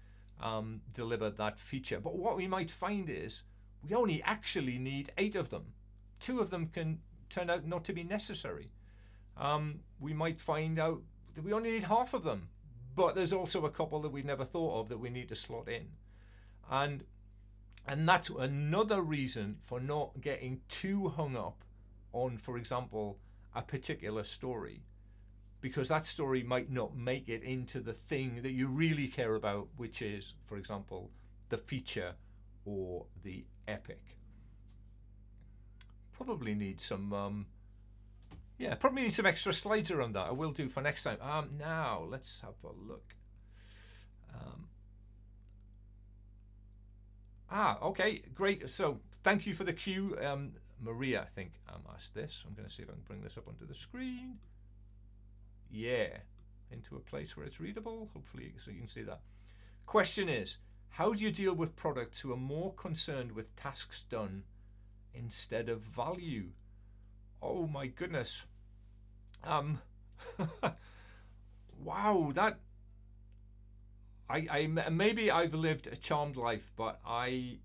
[SPEAKER 1] deliver that feature. But what we might find is we only actually need 8 of them. 2 of them can turn out not to be necessary. We might find out that we only need half of them, but there's also a couple that we've never thought of that we need to slot in. And that's another reason for not getting too hung up on, for example, a particular story, because that story might not make it into the thing that you really care about, which is, for example, the feature or the epic. Probably need some extra slides around that. I will do for next time. Now let's have a look. Okay, great. So thank you for the cue. Maria, I think, asked this. I'm going to see if I can bring this up onto the screen. Yeah, into a place where it's readable, hopefully, so you can see that. Question is, how do you deal with products who are more concerned with tasks done instead of value? Oh my goodness. Wow, that maybe I've lived a charmed life, but I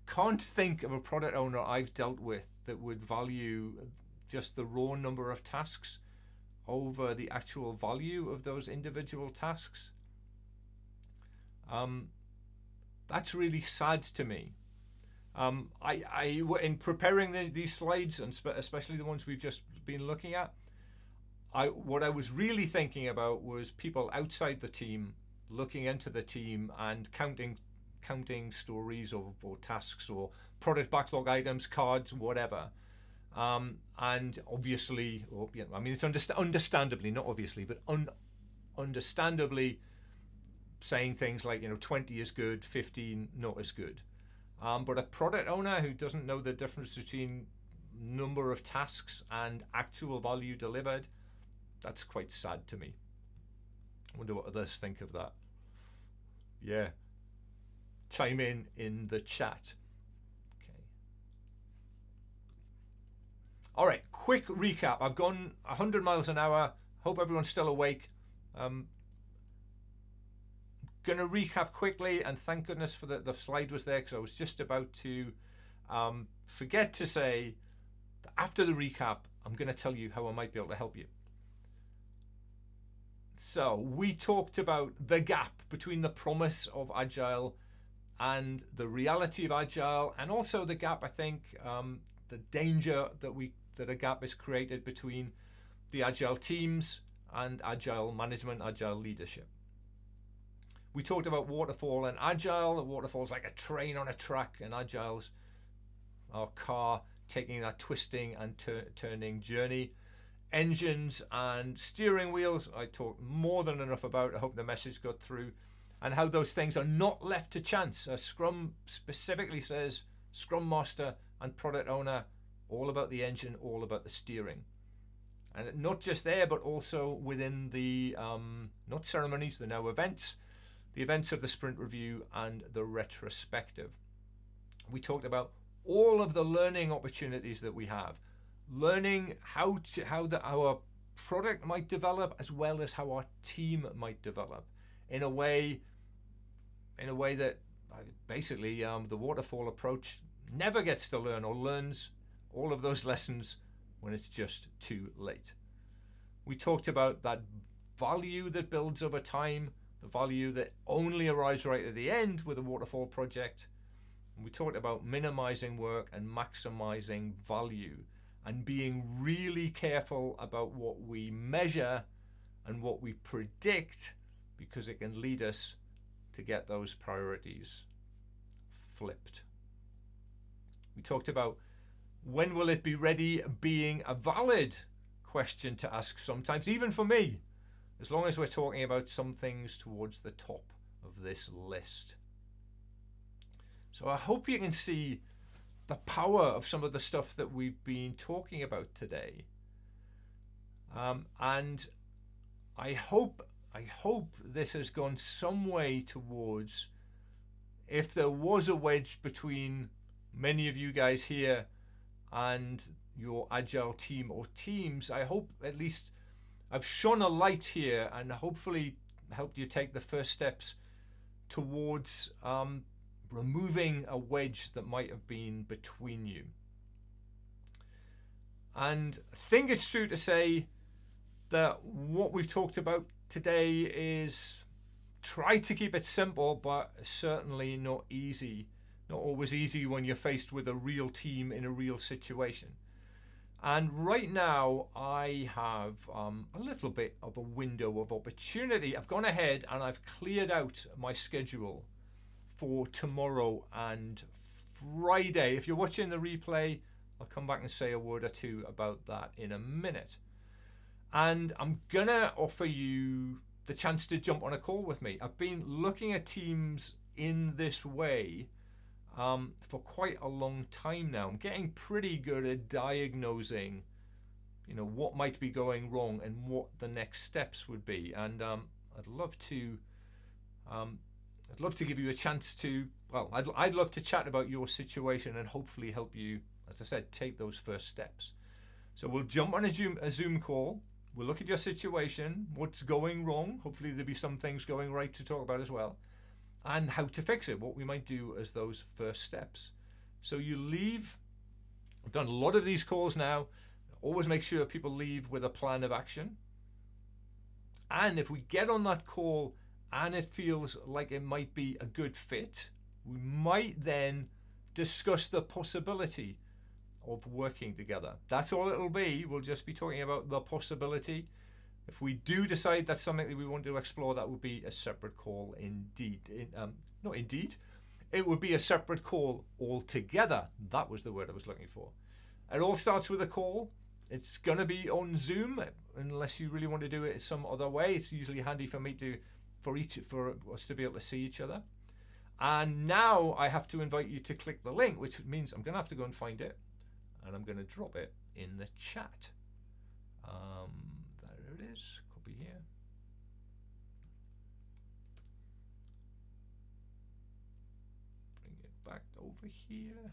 [SPEAKER 1] can't think of a product owner I've dealt with that would value just the raw number of tasks over the actual value of those individual tasks. That's really sad to me. In preparing these slides, and especially the ones we've just been looking at, what I was really thinking about was people outside the team looking into the team and counting stories or tasks or product backlog items, cards, whatever. And obviously, I mean, it's understandably, not obviously, but understandably saying things like, 20 is good, 15 not as good. But a product owner who doesn't know the difference between number of tasks and actual value delivered, that's quite sad to me. I wonder what others think of that. Yeah. Chime in the chat. Okay. All right, quick recap. I've gone 100 miles an hour. Hope everyone's still awake. Going to recap quickly, and thank goodness for the slide was there, because I was just about to forget to say that after the recap, I'm going to tell you how I might be able to help you. So we talked about the gap between the promise of Agile and the reality of Agile, and also the gap, I think, the danger that a gap is created between the Agile teams and Agile management, Agile leadership. We talked about waterfall and Agile. Waterfall's like a train on a track, and Agile's our car taking that twisting and turning journey. Engines and steering wheels, I talked more than enough about. I hope the message got through. And how those things are not left to chance. Scrum specifically says Scrum Master and Product Owner, all about the engine, all about the steering. And not just there, but also within the, not ceremonies, they're now events, the events of the sprint review and the retrospective. We talked about all of the learning opportunities that we have. Learning how our product might develop, as well as how our team might develop in a way that basically the waterfall approach never gets to learn, or learns all of those lessons when it's just too late. We talked about that value that builds over time, the value that only arrives right at the end with a waterfall project. And we talked about minimizing work and maximizing value, and being really careful about what we measure and what we predict, because it can lead us to get those priorities flipped. We talked about when will it be ready being a valid question to ask sometimes, even for me, as long as we're talking about some things towards the top of this list. So I hope you can see the power of some of the stuff that we've been talking about today. And I hope this has gone some way towards, if there was a wedge between many of you guys here and your Agile team or teams, I hope at least I've shone a light here and hopefully helped you take the first steps towards removing a wedge that might have been between you. And I think it's true to say that what we've talked about today is try to keep it simple, but certainly not easy. Not always easy when you're faced with a real team in a real situation. And right now I have a little bit of a window of opportunity. I've gone ahead and I've cleared out my schedule for tomorrow and Friday. If you're watching the replay, I'll come back and say a word or two about that in a minute. And I'm gonna offer you the chance to jump on a call with me. I've been looking at teams in this way for quite a long time now. I'm getting pretty good at diagnosing, what might be going wrong and what the next steps would be. And I'd love to give you a chance to, I'd love to chat about your situation and hopefully help you, as I said, take those first steps. So we'll jump on a Zoom call. We'll look at your situation, what's going wrong. Hopefully there'll be some things going right to talk about as well, and how to fix it, what we might do as those first steps. So you leave, I've done a lot of these calls now. Always make sure people leave with a plan of action. And if we get on that call and it feels like it might be a good fit, we might then discuss the possibility of working together. That's all it'll be. We'll just be talking about the possibility. If we do decide that's something that we want to explore, that would be a separate call indeed. Not indeed. It would be a separate call altogether. That was the word I was looking for. It all starts with a call. It's going to be on Zoom, unless you really want to do it some other way. It's usually handy for me for us to be able to see each other. And now I have to invite you to click the link, which means I'm going to have to go and find it, and I'm going to drop it in the chat. There it is. Copy here. Bring it back over here.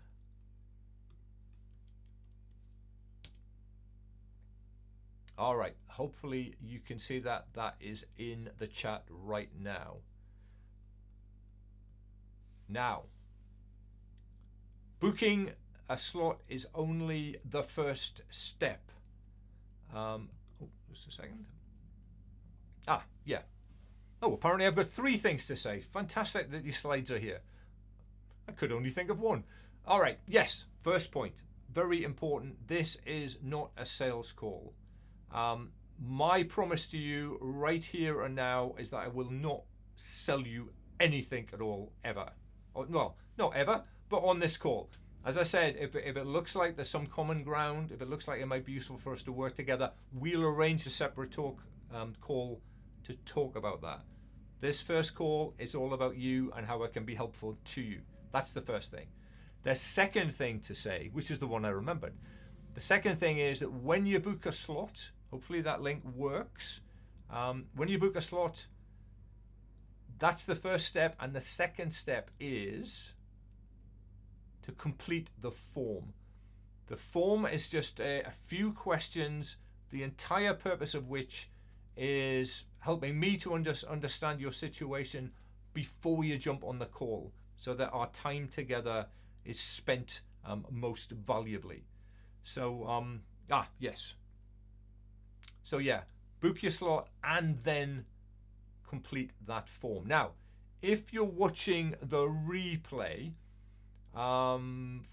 [SPEAKER 1] All right, hopefully you can see that is in the chat right now. Now, booking a slot is only the first step. Just a second. Yeah. Oh, apparently I've got 3 things to say. Fantastic that these slides are here. I could only think of one. All right, yes, first point, very important. This is not a sales call. My promise to you right here and now is that I will not sell you anything at all, ever. Well, not ever, but on this call. As I said, if it looks like there's some common ground, if it looks like it might be useful for us to work together, we'll arrange a separate call to talk about that. This first call is all about you and how I can be helpful to you. That's the first thing. The second thing to say, which is the one I remembered, the second thing is that when you book a slot, hopefully that link works. When you book a slot, that's the first step, and the second step is to complete the form. The form is just a few questions, the entire purpose of which is helping me to understand your situation before you jump on the call, so that our time together is spent most valuably. So, yes. So yeah, book your slot and then complete that form. Now, if you're watching the replay,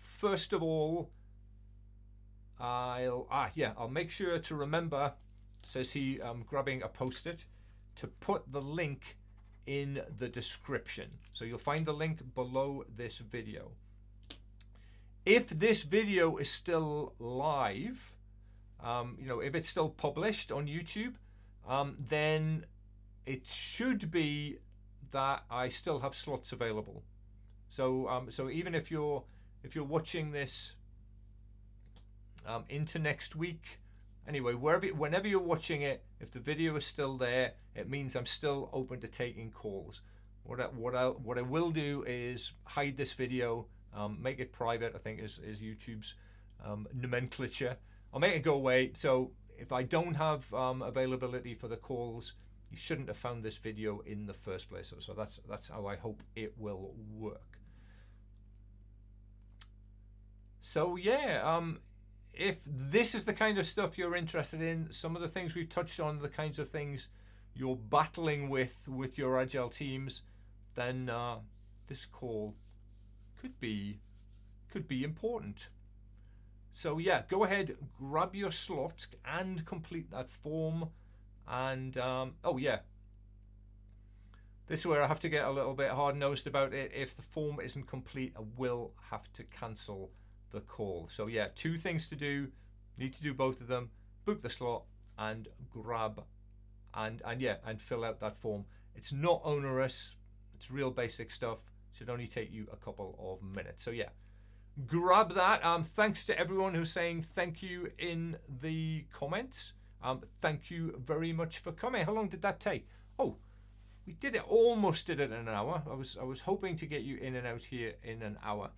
[SPEAKER 1] first of all, I'll make sure to remember, says he, grabbing a post-it, to put the link in the description. So you'll find the link below this video. If this video is still live, if it's still published on YouTube, then it should be that I still have slots available. So even if you're watching this into next week, anyway, whenever you're watching it, if the video is still there, it means I'm still open to taking calls. What I will do is hide this video, make it private, I think is YouTube's nomenclature. I'll make it go away. So if I don't have availability for the calls, you shouldn't have found this video in the first place. So that's how I hope it will work. So yeah, if this is the kind of stuff you're interested in, some of the things we've touched on, the kinds of things you're battling with your Agile teams, then this call could be important. So yeah, go ahead, grab your slot and complete that form. And oh yeah, this is where I have to get a little bit hard-nosed about it. If the form isn't complete, I will have to cancel the call. So yeah, 2 things to do. Need to do both of them. Book the slot and grab and fill out that form. It's not onerous. It's real basic stuff. Should only take you a couple of minutes. So yeah, grab that. Thanks to everyone who's saying thank you in the comments. Thank you very much for coming. How long did that take? Oh, we almost did it in an hour. I was hoping to get you in and out here in an hour.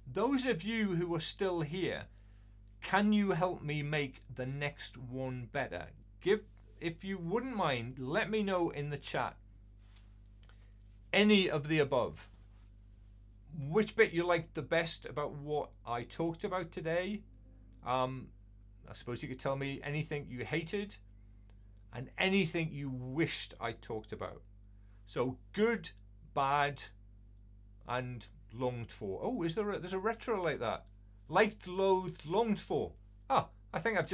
[SPEAKER 1] Those of you who are still here, can you help me make the next one better? If you wouldn't mind, let me know in the chat any of the above. Which bit you liked the best about what I talked about today? I suppose you could tell me anything you hated and anything you wished I talked about. So good, bad, and longed for. Oh, is there there's a retro like that? Liked, loathed, longed for. Ah, I think I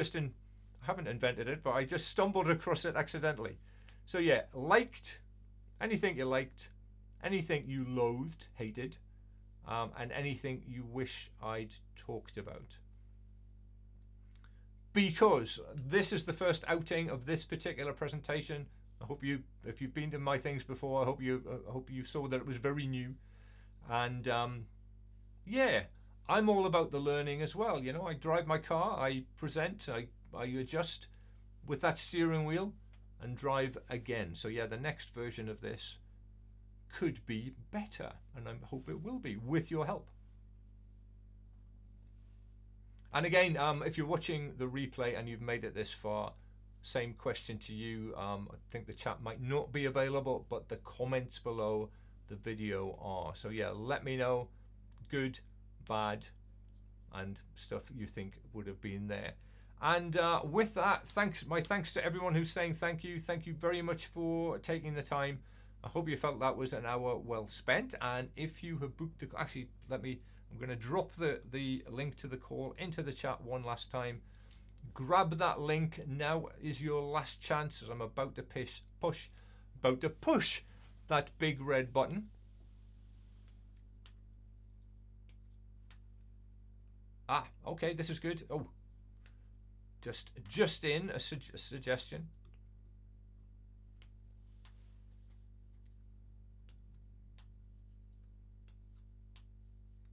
[SPEAKER 1] haven't invented it, but I just stumbled across it accidentally. So yeah, liked, anything you liked, anything you loathed, hated, and anything you wish I'd talked about. Because this is the first outing of this particular presentation. I hope if you've been to my things before, I hope you saw that it was very new. And yeah, I'm all about the learning as well. You know, I drive my car, I present, I adjust with that steering wheel and drive again. So yeah, the next version of this could be better, and I hope it will be with your help. And again, if you're watching the replay and you've made it this far, same question to you. I think the chat might not be available, but the comments below the video are. So yeah, let me know good, bad, and stuff you think would have been there. And with that, my thanks to everyone who's saying thank you. Thank you very much for taking the time. I hope you felt that was an hour well spent. And if you have booked actually, I'm going to drop the link to the call into the chat one last time. Grab that link. Now is your last chance, as I'm about to push that big red button. Ah, okay, this is good. Oh, just in a suggestion.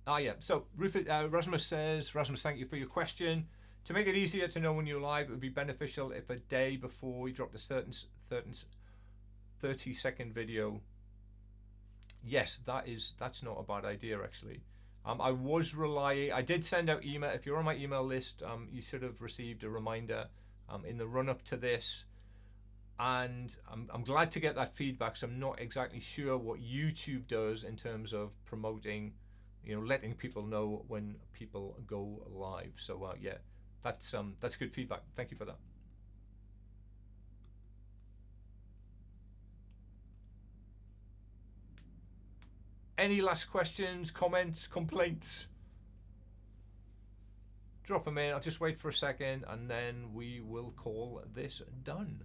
[SPEAKER 1] Ah, yeah. So Rasmus says, thank you for your question. To make it easier to know when you're live, it would be beneficial if a day before you drop the 30-second video. Yes, that's not a bad idea actually. I did send out email. If you're on my email list, you should have received a reminder in the run up to this. And I'm glad to get that feedback. So I'm not exactly sure what YouTube does in terms of promoting, letting people know when people go live. So yeah, that's good feedback. Thank you for that. Any last questions, comments, complaints? Drop them in. I'll just wait for a second and then we will call this done.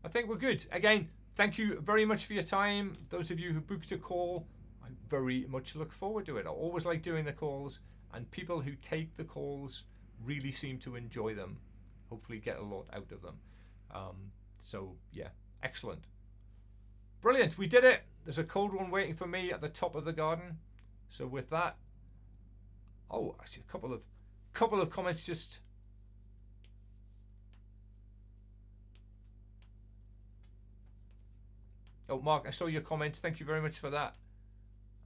[SPEAKER 1] I think we're good. Again, thank you very much for your time. Those of you who booked a call, I very much look forward to it. I always like doing the calls, and people who take the calls really seem to enjoy them. Hopefully get a lot out of them. So yeah, excellent. Brilliant, we did it. There's a cold one waiting for me at the top of the garden. So with that, oh, actually a couple of comments just. Oh, Mark, I saw your comment. Thank you very much for that.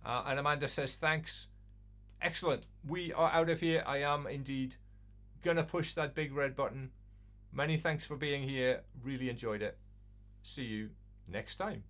[SPEAKER 1] And Amanda says thanks. Excellent. We are out of here. I am indeed gonna push that big red button. Many thanks for being here. Really enjoyed it. See you next time.